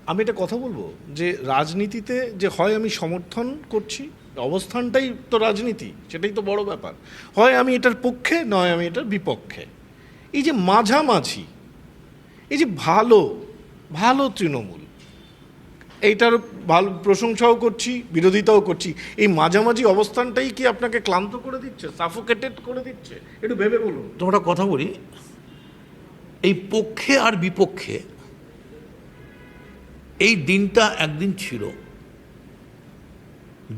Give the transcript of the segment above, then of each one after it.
আমি একটা কথা বলবো যে রাজনীতিতে যে হয় আমি সমর্থন করছি, অবস্থানটাই তো রাজনীতি, সেটাই তো বড় ব্যাপার। হয় আমি এটার পক্ষে, নয় আমি এটার বিপক্ষে। এই যে মাঝামাঝি, এই যে ভালো ভালো তৃণমূল, এইটার ভালো প্রশংসাও করছি, বিরোধিতাও করছি, এই মাঝামাঝি অবস্থানটাই কি আপনাকে ক্লান্ত করে দিচ্ছে, সাফোকেটেড করে দিচ্ছে? একটু ভেবে বলুন। তোমরা কথা বলি, এই পক্ষে আর বিপক্ষে এই দিনটা একদিন ছিল,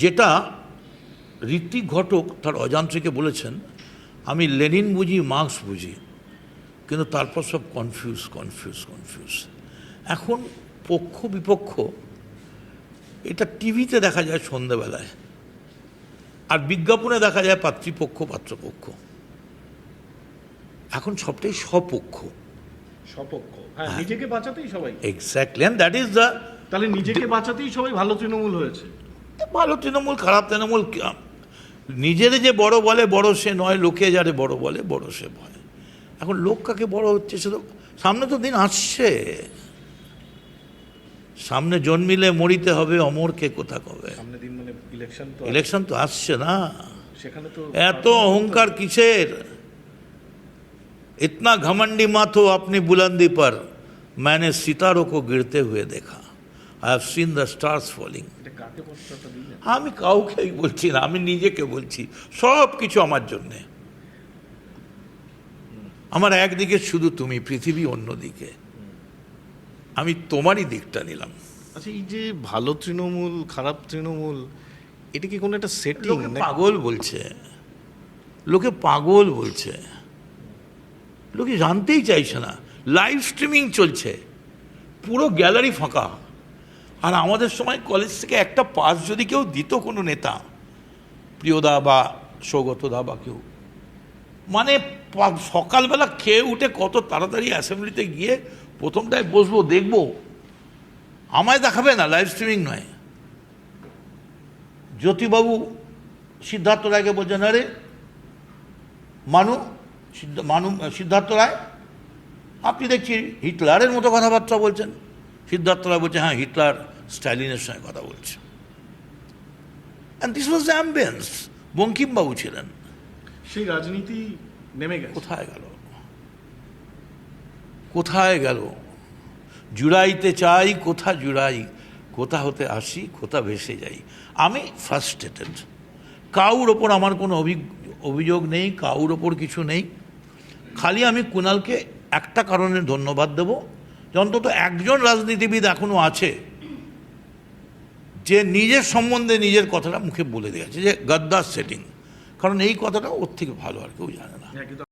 যেটা ঋত্বিক ঘটক তার অজান্ত্রিকে বলেছেন, আমি লেনিন বুঝি, মার্কস বুঝি, কিন্তু তারপর সব কনফিউজ কনফিউজ কনফিউজ। এখন পক্ষ বিপক্ষ এটা টিভিতে দেখা যায় সন্ধ্যাবেলায়, আর বিজ্ঞাপনে দেখা যায় পাত্রীপক্ষ পাত্রপক্ষ। এখন সবটাই স্বপক্ষ, সপক্ষ, হ্যাঁ, নিজেকে বাঁচাতেই সবাই। Exactly, and that is the, তাহলে নিজেকে বাঁচাতেই সবাই ভালো তৃণমূল হয়েছে। ভালো তৃণমূল খারাপ তৃণমূল, নিজের যে বড় বলে বড় সে নয়, লোকে যারে বড় বলে বড় সে ভয়। এখন লোক কাকে বড় হচ্ছে সে তো সামনে তো দিন আসছে, সামনে জন্মিলে মরিতে হবে, অমরকে কোথা কবে। সামনে দিন মানে ইলেকশন তো, ইলেকশন তো আসছে না, সেখানে তো এত অহংকার কিসের? इतना घमंडी मत हो अपनी बुलंदी पर, मैंने सितारों को गिरते हुए देखा, I have seen the stars falling. এটা কাকে প্রশ্রয়টা দিলেন? আমি কাউকেই বলছি না, আমি নিজেকে বলছি। সব কিছু আমার জন্যে, আমার একদিকে শুধু তুমি, পৃথিবী অন্যদিকে, আমি তোমারই দিকটা নিলাম। আচ্ছা, এই যে ভালো তৃণমূল খারাপ তৃণমূল, এটা কি কোনো একটা সেটিং? লোকে পাগল বলছে, লোকে পাগল বলছে, লোকে জানতেই চাইছে না। লাইভ স্ট্রিমিং চলছে, পুরো গ্যালারি ফাঁকা। আর আমাদের সময় কলেজ থেকে একটা পাস যদি কেউ দিত কোনো নেতা, প্রিয়দা বা সৌগতদা বা কেউ, মানে সকালবেলা খেয়ে উঠে কত তাড়াতাড়ি অ্যাসেম্বলিতে গিয়ে প্রথমটায় বসবো, দেখবো, আমায় দেখাবে না, লাইভ স্ট্রিমিং নয়। জ্যোতিবাবু সিদ্ধার্থ রায়কে বলছেন, আরে সিদ্ধার্থ রায়, আপনি দেখছি হিটলারের মতো কথাবার্তা বলছেন। সিদ্ধার্থ রায় বলছে, হ্যাঁ, হিটলার স্ট্যালিনের সঙ্গে কথা বলছে। And this was the ambience. বঙ্কিমবাবু ছিলেন। সেই রাজনীতি নেমে গেছে। কোথায় গেল, কোথায় গেল? জুড়াইতে চাই কোথা জুড়াই, কোথা হতে আসি কোথা ভেসে যাই। আমি ফ্রাস্ট্রেটেড। কাউর ওপর আমার কোনো অভিযোগ নেই, কাউর ওপর কিছু নেই। খালি আমি কুণালকে একটা কারণে ধন্যবাদ দেব, যে অন্তত একজন রাজনীতিবিদ এখনও আছে যে নিজের সম্বন্ধে নিজের কথাটা মুখে বলে দিয়েছে, যে গদ্দার সেটিং। কারণ এই কথাটা ওর থেকে ভালো আর কেউ জানে না। হ্যাঁ, কিন্তু